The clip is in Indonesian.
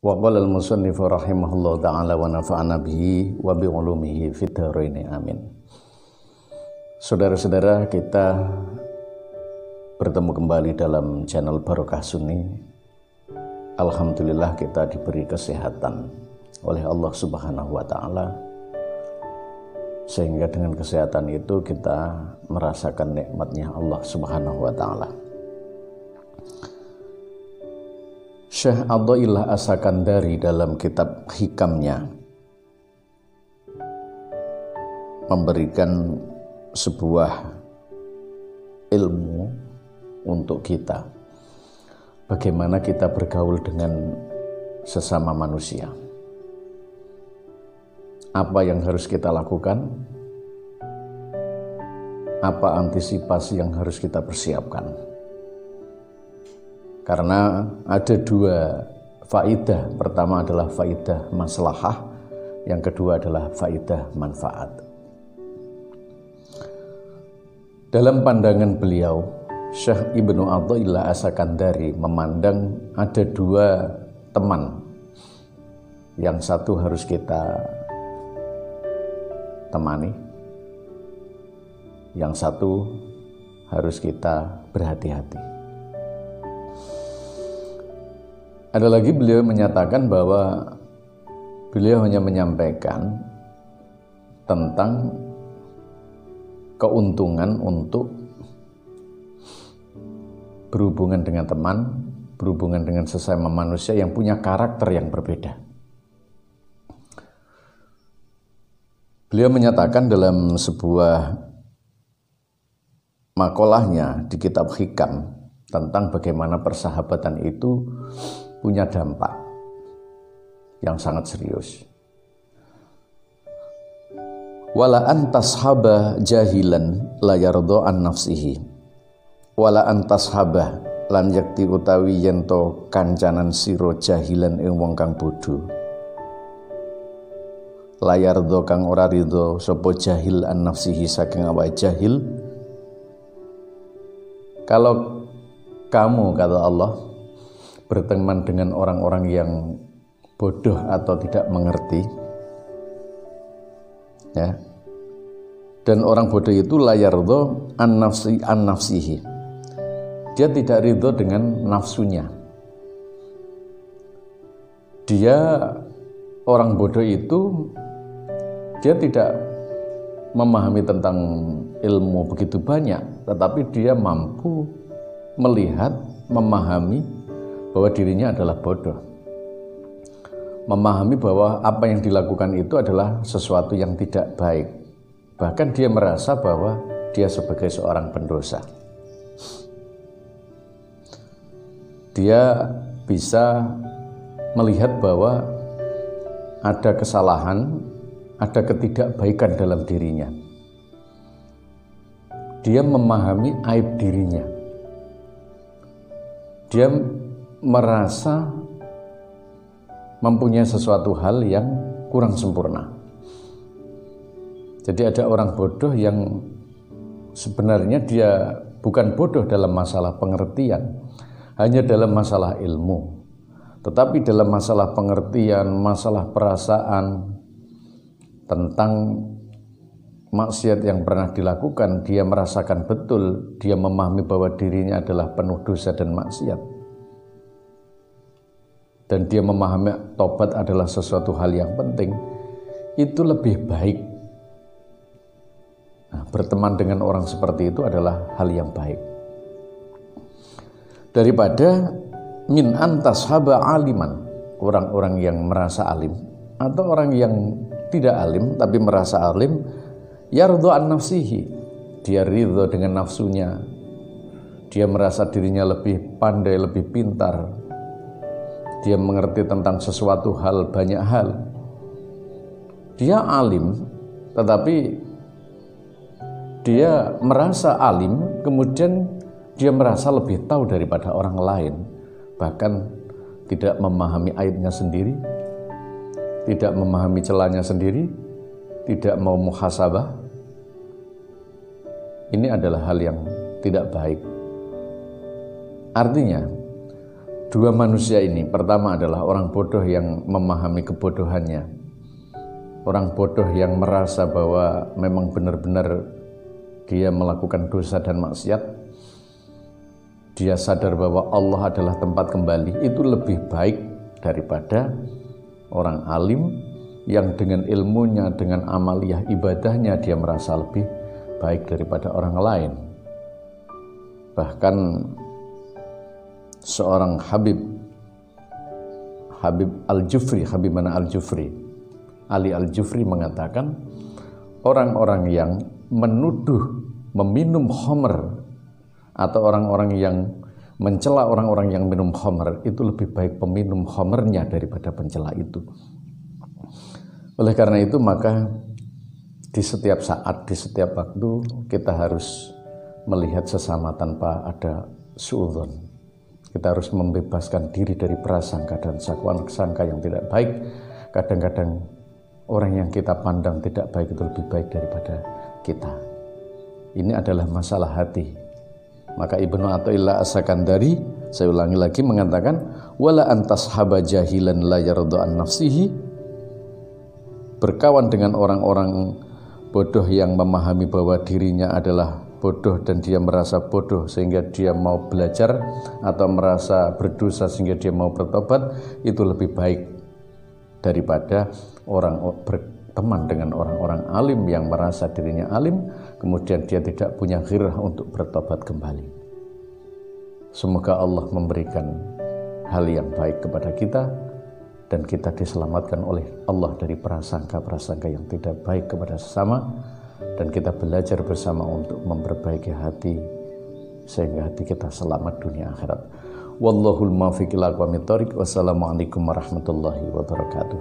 Wa qala al-musannif rahimahullahu ta'ala wa nafa'ana bihi wa bi ulumihi fid dharain amin. Saudara-saudara, kita bertemu kembali dalam channel Barokah Sunni. Alhamdulillah kita diberi kesehatan oleh Allah Subhanahu wa taala, sehingga dengan kesehatan itu kita merasakan nikmatnya Allah Subhanahu wa taala. Syekh Athaillah As-Sakandari dalam kitab Hikamnya memberikan sebuah ilmu untuk kita, bagaimana kita bergaul dengan sesama manusia, apa yang harus kita lakukan, apa antisipasi yang harus kita persiapkan. Karena ada dua faidah. Pertama adalah faidah maslahah, yang kedua adalah faidah manfaat. Dalam pandangan beliau, Syekh Ibnu Athaillah As-Sakandari memandang ada dua teman. Yang satu harus kita temani, yang satu harus kita berhati-hati. Ada lagi beliau menyatakan bahwa beliau hanya menyampaikan tentang keuntungan untuk berhubungan dengan teman, berhubungan dengan sesama manusia yang punya karakter yang berbeda. Beliau menyatakan dalam sebuah makolahnya di kitab Hikam tentang bagaimana persahabatan itu punya dampak yang sangat serius. Wala antashaba jahilan la yardo an nafsihi, wala antashaba lan yakti utawi yento kancanan siro jahilan ing wong kang bodho, la yardo kang ora ridho sapa jahil an nafsihi saking awake jahil. Kalau kamu, kata Allah, berteman dengan orang-orang yang bodoh atau tidak mengerti, ya, dan orang bodoh itu la yardho an nafsihi, dia tidak ridho dengan nafsunya. Dia, orang bodoh itu, dia tidak memahami tentang ilmu begitu banyak, tetapi dia mampu melihat, memahami bahwa dirinya adalah bodoh, memahami bahwa apa yang dilakukan itu adalah sesuatu yang tidak baik. Bahkan dia merasa bahwa dia sebagai seorang pendosa. Dia bisa melihat bahwa ada kesalahan, ada ketidakbaikan dalam dirinya. Dia memahami aib dirinya. Dia merasa mempunyai sesuatu hal yang kurang sempurna. Jadi ada orang bodoh yang sebenarnya dia bukan bodoh dalam masalah pengertian, hanya dalam masalah ilmu. Tetapi dalam masalah pengertian, masalah perasaan tentang maksiat yang pernah dilakukan, dia merasakan betul, dia memahami bahwa dirinya adalah penuh dosa dan maksiat. Dan dia memahami tobat adalah sesuatu hal yang penting, itu lebih baik. Nah, berteman dengan orang seperti itu adalah hal yang baik, daripada min antashaba aliman, orang-orang yang merasa alim, atau orang yang tidak alim tapi merasa alim, yardho an nafsihi, dia ridho dengan nafsunya, dia merasa dirinya lebih pandai, lebih pintar, dia mengerti tentang sesuatu hal, banyak hal. Dia alim, tetapi dia merasa alim, kemudian dia merasa lebih tahu daripada orang lain, bahkan tidak memahami aibnya sendiri, tidak memahami celahnya sendiri, tidak mau muhasabah. Ini adalah hal yang tidak baik. Artinya, dua manusia ini. Pertama adalah orang bodoh yang memahami kebodohannya, orang bodoh yang merasa bahwa memang benar-benar dia melakukan dosa dan maksiat. Dia sadar bahwa Allah adalah tempat kembali. Itu lebih baik daripada orang alim yang dengan ilmunya, dengan amaliyah ibadahnya dia merasa lebih baik daripada orang lain. Bahkan seorang Habib Al-Jufri, Ali Al-Jufri mengatakan, orang-orang yang menuduh meminum khamr atau orang-orang yang mencela orang-orang yang minum khamr itu lebih baik peminum khamrnya daripada pencela itu. Oleh karena itu maka di setiap saat, di setiap waktu kita harus melihat sesama tanpa ada suudzon. Kita harus membebaskan diri dari prasangka dan sangka yang tidak baik. Kadang-kadang orang yang kita pandang tidak baik itu lebih baik daripada kita. Ini adalah masalah hati. Maka Ibnu Athaillah As-Sakandari, saya ulangi lagi, mengatakan wala antashaba jahilan la yarda an nafsihi, berkawan dengan orang-orang bodoh yang memahami bahwa dirinya adalah bodoh dan dia merasa bodoh sehingga dia mau belajar, atau merasa berdosa sehingga dia mau bertobat, itu lebih baik daripada orang berteman dengan orang-orang alim yang merasa dirinya alim kemudian dia tidak punya ghirah untuk bertobat kembali. Semoga Allah memberikan hal yang baik kepada kita dan kita diselamatkan oleh Allah dari prasangka-prasangka yang tidak baik kepada sesama, dan kita belajar bersama untuk memperbaiki hati sehingga hati kita selamat dunia akhirat. Wallahul muwaffiq ila aqwamit thoriq. Wassalamualaikum warahmatullahi wabarakatuh.